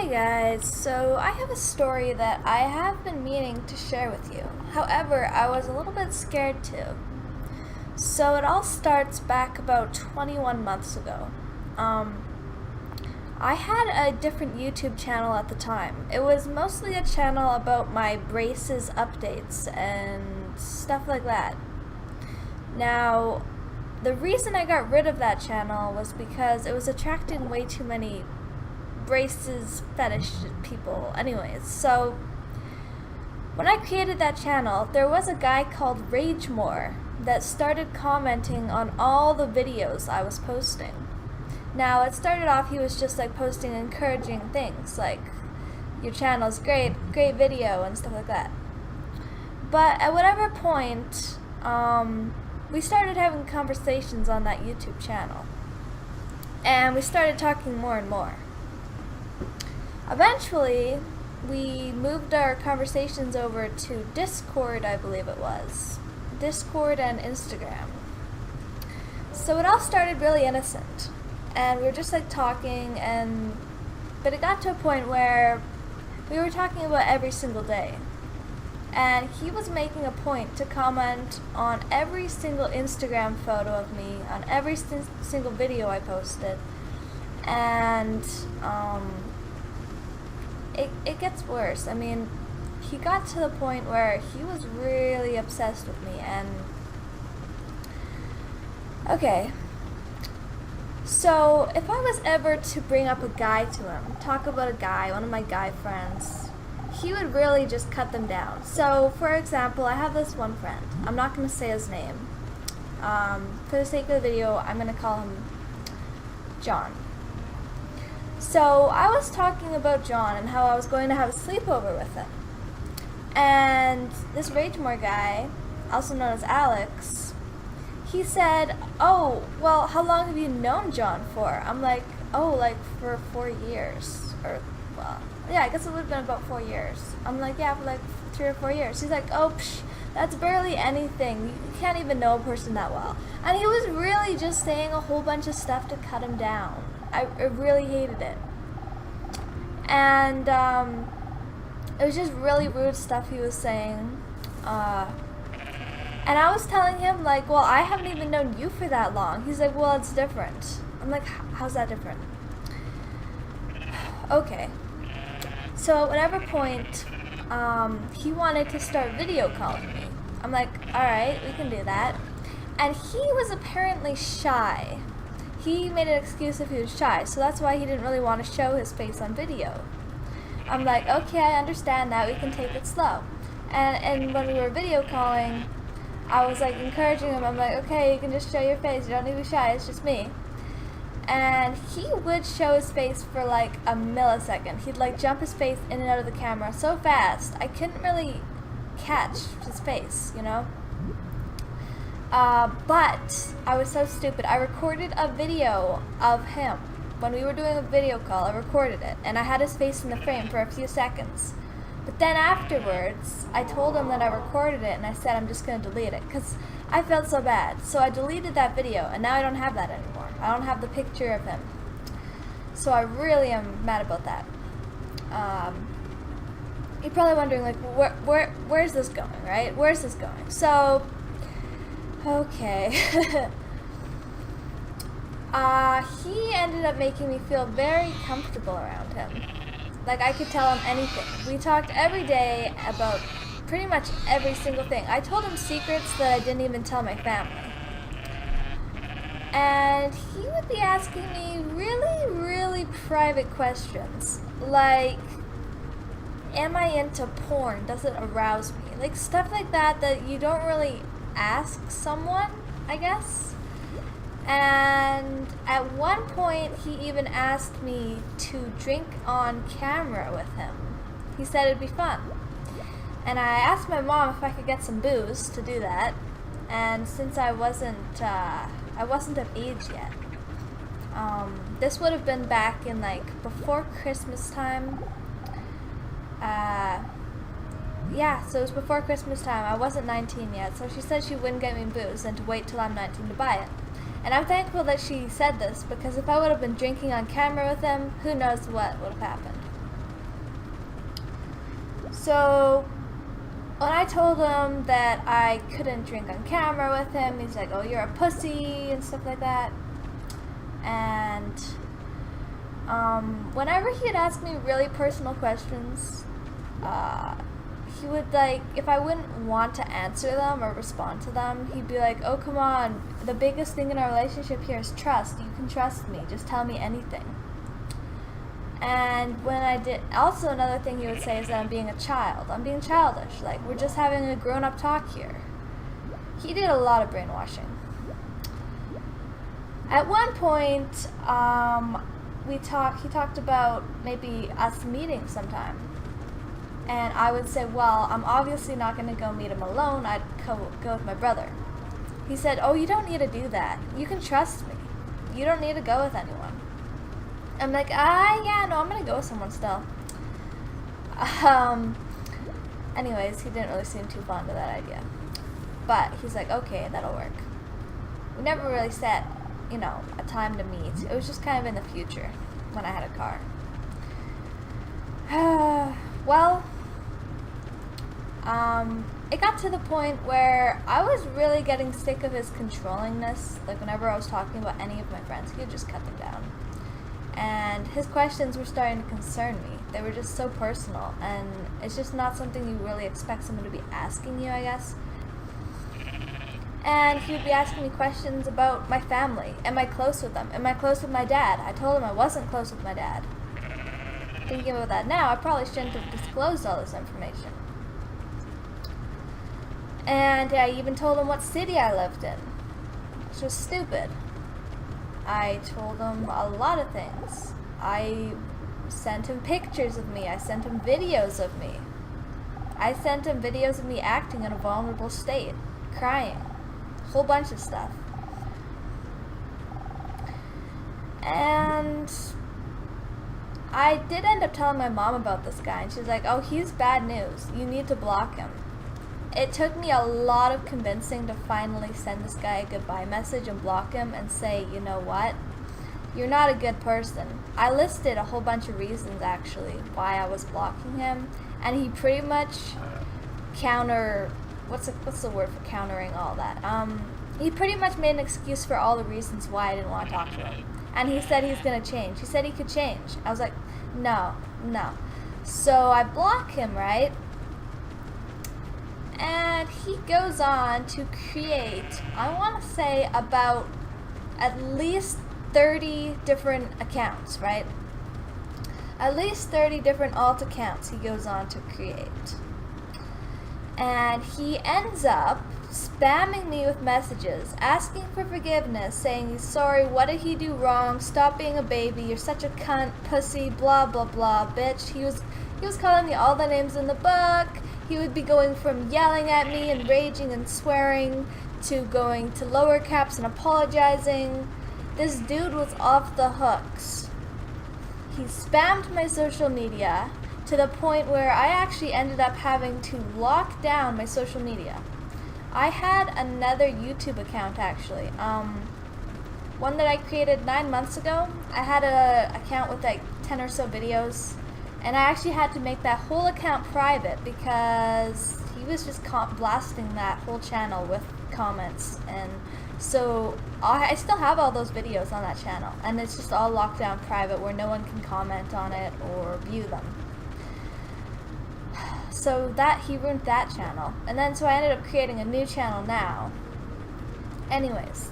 Hey guys, so I have a story that I have been meaning to share with you. However, I was a little bit scared to. So it all starts back about 21 months ago. I had a different YouTube channel at the time. It was mostly a channel about my braces updates and stuff like that. Now, the reason I got rid of that channel was because it was attracting way too many braces fetish people anyways. So when I created that channel, there was a guy called Ragemore that started commenting on all the videos I was posting. Now it started off, he was just like posting encouraging things like, your channel's great video and stuff like that. But at whatever point, we started having conversations on that YouTube channel, and we started talking more and more. Eventually, we moved our conversations over to Discord, I believe it was. Discord and Instagram. So it all started really innocent, and we were just like talking, but it got to a point where we were talking about every single day. And he was making a point to comment on every single Instagram photo of me, on every single video I posted. And it gets worse. I mean, he got to the point where he was really obsessed with me. And okay, so if I was ever to bring up a guy to him, talk about a guy, one of my guy friends, he would really just cut them down. So, for example, I have this one friend. I'm not going to say his name. For the sake of the video, I'm going to call him John. So, I was talking about John and how I was going to have a sleepover with him. And this Ragemore guy, also known as Alex, he said, "Oh, well, how long have you known John for?" I'm like, "Oh, like for 4 years." Or, well, yeah, I guess it would have been about 4 years. I'm like, "Yeah, for like 3 or 4 years." He's like, "Oh, that's barely anything. You can't even know a person that well." And he was really just saying a whole bunch of stuff to cut him down. I really hated it. And it was just really rude stuff he was saying. And I was telling him, like, "Well, I haven't even known you for that long." He's like, "Well, it's different." I'm like, "How's that different?" Okay. So at whatever point, he wanted to start video calling me. I'm like, "Alright, we can do that." And he was apparently shy. He made an excuse if he was shy, so that's why he didn't really want to show his face on video. I'm like, "Okay, I understand that, we can take it slow." And when we were video calling, I was like encouraging him. I'm like, "Okay, you can just show your face, you don't need to be shy, it's just me." And he would show his face for like a millisecond. He'd like jump his face in and out of the camera so fast, I couldn't really catch his face, you know? But I was so stupid. I recorded a video of him. When we were doing a video call, I recorded it, and I had his face in the frame for a few seconds. But then afterwards, I told him that I recorded it, and I said I'm just going to delete it, because I felt so bad. So I deleted that video, and now I don't have that anymore. I don't have the picture of him. So I really am mad about that. You're probably wondering, like, where's this going, right? Where's this going? So, okay. He ended up making me feel very comfortable around him. Like, I could tell him anything. We talked every day about pretty much every single thing. I told him secrets that I didn't even tell my family. And he would be asking me really, really private questions. Like, am I into porn? Does it arouse me? Like, stuff like that that you don't really ask someone, I guess. And at one point, he even asked me to drink on camera with him. He said it'd be fun. And I asked my mom if I could get some booze to do that. And since I wasn't of age yet, this would have been back in like before Christmas time. Yeah, so it was before Christmas time. I wasn't 19 yet, so she said she wouldn't get me booze and to wait till I'm 19 to buy it. And I'm thankful that she said this, because if I would have been drinking on camera with him, who knows what would have happened. So when I told him that I couldn't drink on camera with him, he's like, oh, you're a pussy and stuff like that. And whenever he'd ask me really personal questions, he would, like, if I wouldn't want to answer them or respond to them, he'd be like, oh, come on, the biggest thing in our relationship here is trust. You can trust me. Just tell me anything. And when I did, also another thing he would say is that I'm being a child. I'm being childish. Like, we're just having a grown-up talk here. He did a lot of brainwashing. At one point, he talked about maybe us meeting sometime. And I would say, well, I'm obviously not going to go meet him alone. I'd go with my brother. He said, oh, you don't need to do that. You can trust me. You don't need to go with anyone. I'm like, yeah, no, I'm going to go with someone still. Anyways, he didn't really seem too fond of that idea. But he's like, okay, that'll work. We never really set, a time to meet. It was just kind of in the future when I had a car. Well, it got to the point where I was really getting sick of his controllingness. Like, whenever I was talking about any of my friends, he would just cut them down. And his questions were starting to concern me. They were just so personal, and it's just not something you really expect someone to be asking you, I guess. And he would be asking me questions about my family. Am I close with them? Am I close with my dad? I told him I wasn't close with my dad. Thinking about that now, I probably shouldn't have disclosed all this information. And I even told him what city I lived in, which was stupid. I told him a lot of things. I sent him pictures of me. I sent him videos of me. I sent him videos of me acting in a vulnerable state, crying, a whole bunch of stuff. And I did end up telling my mom about this guy, and she's like, oh, he's bad news. You need to block him. It took me a lot of convincing to finally send this guy a goodbye message and block him and say, you know what? You're not a good person. I listed a whole bunch of reasons, actually, why I was blocking him, and he pretty much what's the word for countering all that? He pretty much made an excuse for all the reasons why I didn't want to talk to him. And he said he's going to change. He said he could change. I was like, no. So I block him, right? And he goes on to create, I want to say, about at least 30 different accounts, right? At least 30 different alt accounts he goes on to create. And he ends up spamming me with messages, asking for forgiveness, saying he's sorry, what did he do wrong, stop being a baby, you're such a cunt, pussy, blah, blah, blah, bitch. He was calling me all the names in the book. He would be going from yelling at me and raging and swearing to going to lower caps and apologizing. This dude was off the hooks. He spammed my social media to the point where I actually ended up having to lock down my social media. I had another YouTube account, actually. One that I created 9 months ago. I had an account with like 10 or so videos. And I actually had to make that whole account private because he was just blasting that whole channel with comments. And so I still have all those videos on that channel. And it's just all locked down private where no one can comment on it or view them. So he ruined that channel. And then so I ended up creating a new channel now. Anyways.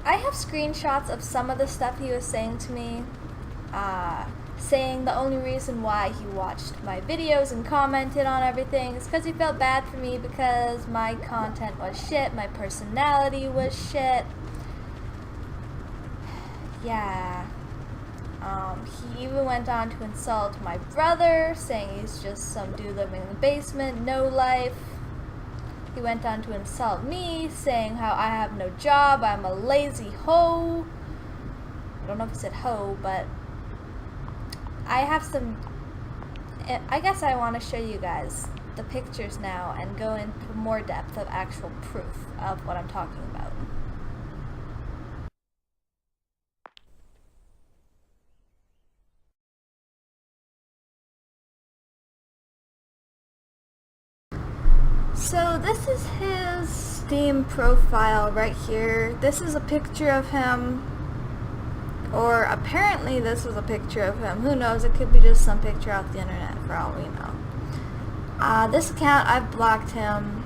I have screenshots of some of the stuff he was saying to me, saying the only reason why he watched my videos and commented on everything is because he felt bad for me because my content was shit, my personality was shit. Yeah. He even went on to insult my brother, saying he's just some dude living in the basement, no life. He went on to insult me, saying how I have no job, I'm a lazy hoe. I don't know if he said hoe, but I have some, I guess I want to show you guys the pictures now and go into more depth of actual proof of what I'm talking about. So this is his Steam profile right here. This is a picture of him, or apparently this is a picture of him. Who knows, it could be just some picture off the internet for all we know. This account, I've blocked him.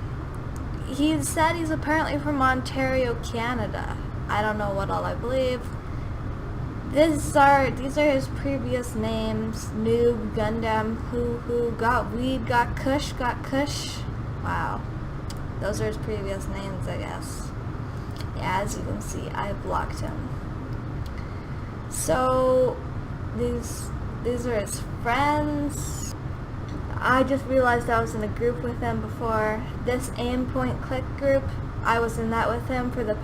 He said he's apparently from Ontario, Canada. I don't know what all I believe. These are his previous names. Noob, Gundam, Hoo, got weed, got kush. Wow. Those are his previous names, I guess. Yeah, as you can see, I blocked him. So, these are his friends. I just realized I was in a group with him before. This aim point click group, I was in that with him for this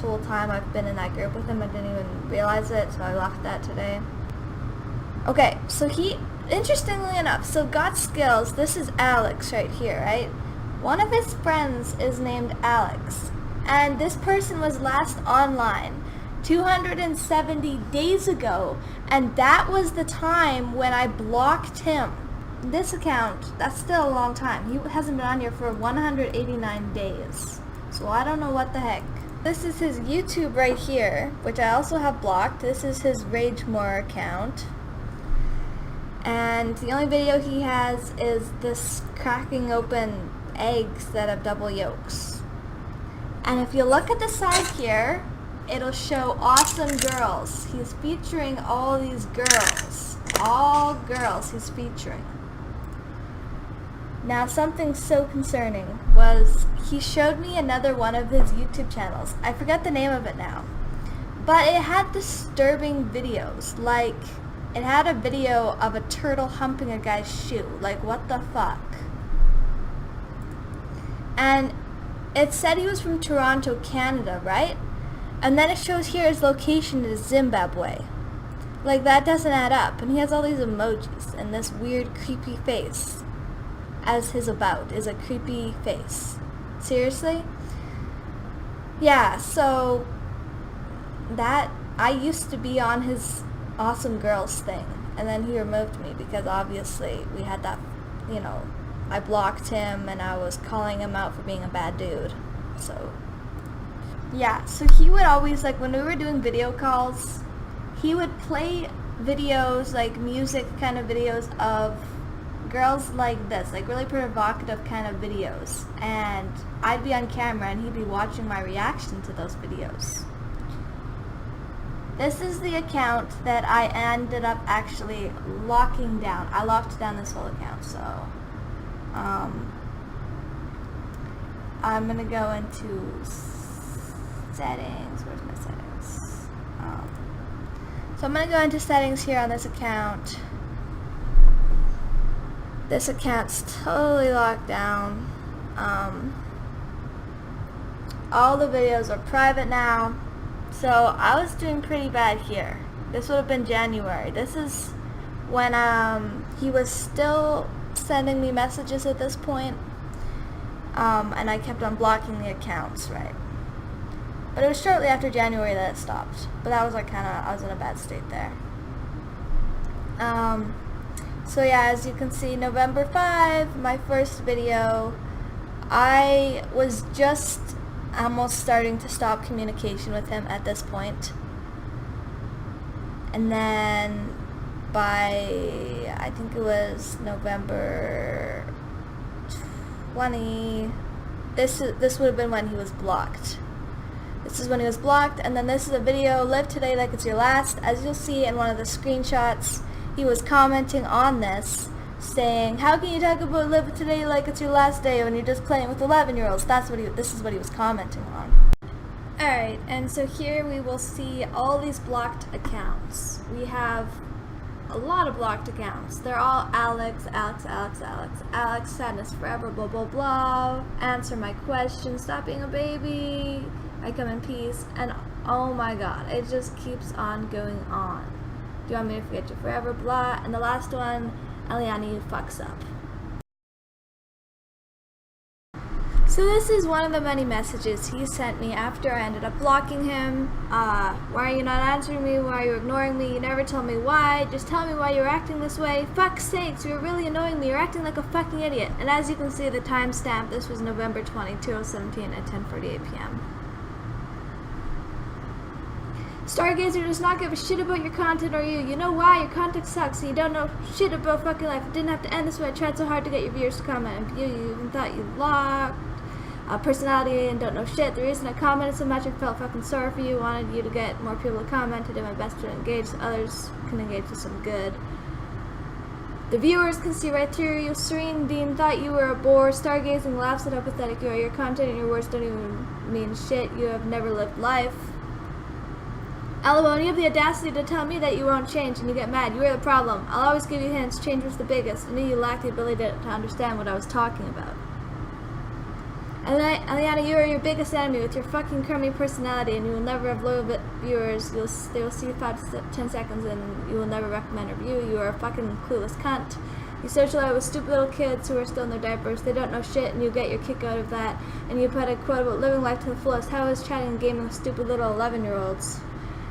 whole time I've been in that group with him. I didn't even realize it, so I left that today. Okay, so interestingly enough, so got skills, this is Alex right here, right? One of his friends is named Alex, and this person was last online 270 days ago, and that was the time when I blocked him. This account, that's still a long time. He hasn't been on here for 189 days, so I don't know what the heck. This is his YouTube right here, which I also have blocked. This is his Ragemore account. And the only video he has is this cracking open eggs that have double yolks. And if you look at the side here, it'll show awesome girls. He's featuring all these girls. All girls he's featuring. Now, something so concerning was he showed me another one of his YouTube channels. I forget the name of it now. But it had disturbing videos. Like, it had a video of a turtle humping a guy's shoe. Like, what the fuck? And it said he was from Toronto, Canada, right? And then it shows here his location is Zimbabwe. Like, that doesn't add up. And he has all these emojis and this weird, creepy face. As his about is a creepy face. Seriously? Yeah, so that, I used to be on his awesome girls thing, and then he removed me because obviously we had that, you know, I blocked him and I was calling him out for being a bad dude. So yeah, so he would always, like, when we were doing video calls, he would play videos, like music kind of videos of girls like this, like really provocative kind of videos, and I'd be on camera and he'd be watching my reaction to those videos. This is the account that I ended up actually locking down. I locked down this whole account, so I'm gonna go into settings. Where's my settings? So I'm gonna go into settings here on this account. This account's totally locked down. All the videos are private now. So I was doing pretty bad here. This would have been January. This is when he was still sending me messages at this point. And I kept on blocking the accounts, right? But it was shortly after January that it stopped. But that was like I was in a bad state there. So yeah, as you can see, November 5, my first video, I was just almost starting to stop communication with him at this point. And then by, I think it was November 20, this would have been when he was blocked. This is when he was blocked, and then this is a video, live today like it's your last. As you'll see in one of the screenshots, he was commenting on this, saying, how can you talk about live today like it's your last day when you're just playing with 11-year-olds? This is what he was commenting on. Alright, and so here we will see all these blocked accounts. We have a lot of blocked accounts. They're all Alex, sadness forever, blah blah blah, answer my question, stop being a baby, I come in peace, and oh my god, it just keeps on going on. Do you want me to forget you forever, blah, and the last one, Eliani fucks up. So this is one of the many messages he sent me after I ended up blocking him. Why are you not answering me? Why are you ignoring me? You never told me why. Just tell me why you're acting this way. Fuck's sakes, you're really annoying me. You're acting like a fucking idiot. And as you can see, the timestamp, this was November 20, 2017 at 10:48 p.m. Stargazer does not give a shit about your content or you. You know why? Your content sucks, so you don't know shit about fucking life. It didn't have to end this way. I tried so hard to get your viewers to comment and view. You even thought you locked personality and don't know shit. The reason I commented so much, I felt fucking sorry for you. Wanted you to get more people to comment. I did my best to engage so others can engage with some good. The viewers can see right through you. Serene Dean thought you were a bore. Stargazing laughs at how pathetic you are. Your content and your words don't even mean shit. You have never lived life. LOL, you have the audacity to tell me that you won't change and you get mad. You are the problem. I'll always give you hints. Change was the biggest. I knew you lacked the ability to understand what I was talking about. Eliana, you are your biggest enemy with your fucking crummy personality, and you will never have loyal viewers. They will see you 5 to 10 seconds and you will never recommend a review. You are a fucking clueless cunt. You socialize with stupid little kids who are still in their diapers. They don't know shit, and you get your kick out of that. And you put a quote about living life to the fullest. How is chatting and gaming with stupid little 11-year-olds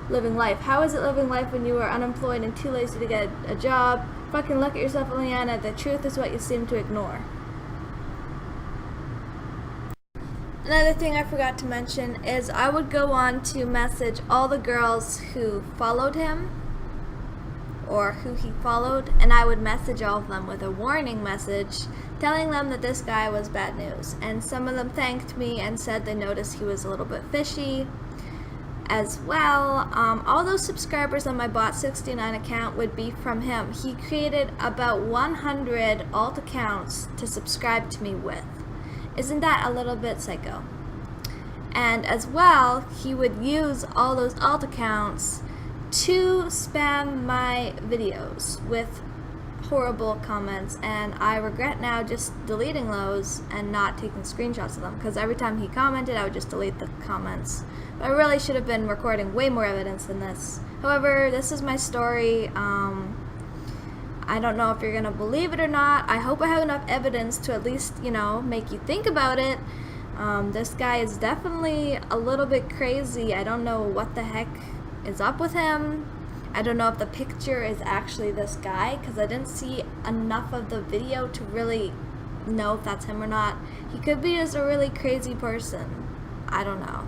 living life? How is it living life when you are unemployed and too lazy to get a job? Fucking look at yourself, Eliana. The truth is what you seem to ignore. Another thing I forgot to mention is I would go on to message all the girls who followed him or who he followed, and I would message all of them with a warning message telling them that this guy was bad news. And some of them thanked me and said they noticed he was a little bit fishy as well. All those subscribers on my bot 69 account would be from him. He created about 100 alt accounts to subscribe to me with. Isn't that a little bit psycho? And as well, he would use all those alt accounts to spam my videos with horrible comments, and I regret now just deleting those and not taking screenshots of them, because every time he commented I would just delete the comments. But I really should have been recording way more evidence than this. However, this is my story. I don't know if you're gonna believe it or not. I hope I have enough evidence to at least, you know, make you think about it. This guy is definitely a little bit crazy. I don't know what the heck is up with him. I don't know if the picture is actually this guy, because I didn't see enough of the video to really know if that's him or not. He could be just a really crazy person. I don't know.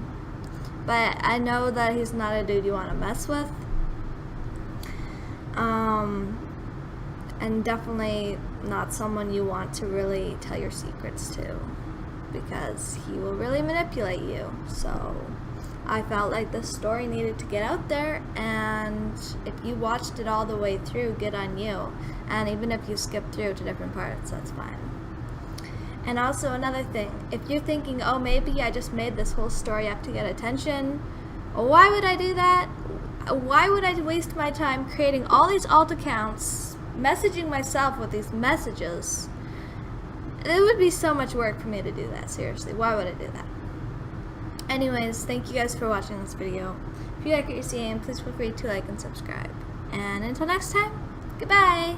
But I know that he's not a dude you want to mess with. And definitely not someone you want to really tell your secrets to, because he will really manipulate you. So I felt like this story needed to get out there, and if you watched it all the way through, good on you. And even if you skipped through to different parts, that's fine. And also another thing, if you're thinking, oh, maybe I just made this whole story up to get attention, why would I do that? Why would I waste my time creating all these alt accounts, messaging myself with these messages? It would be so much work for me to do that, seriously. Why would I do that? Anyways, thank you guys for watching this video. If you like what you're seeing, please feel free to like and subscribe. And until next time, goodbye!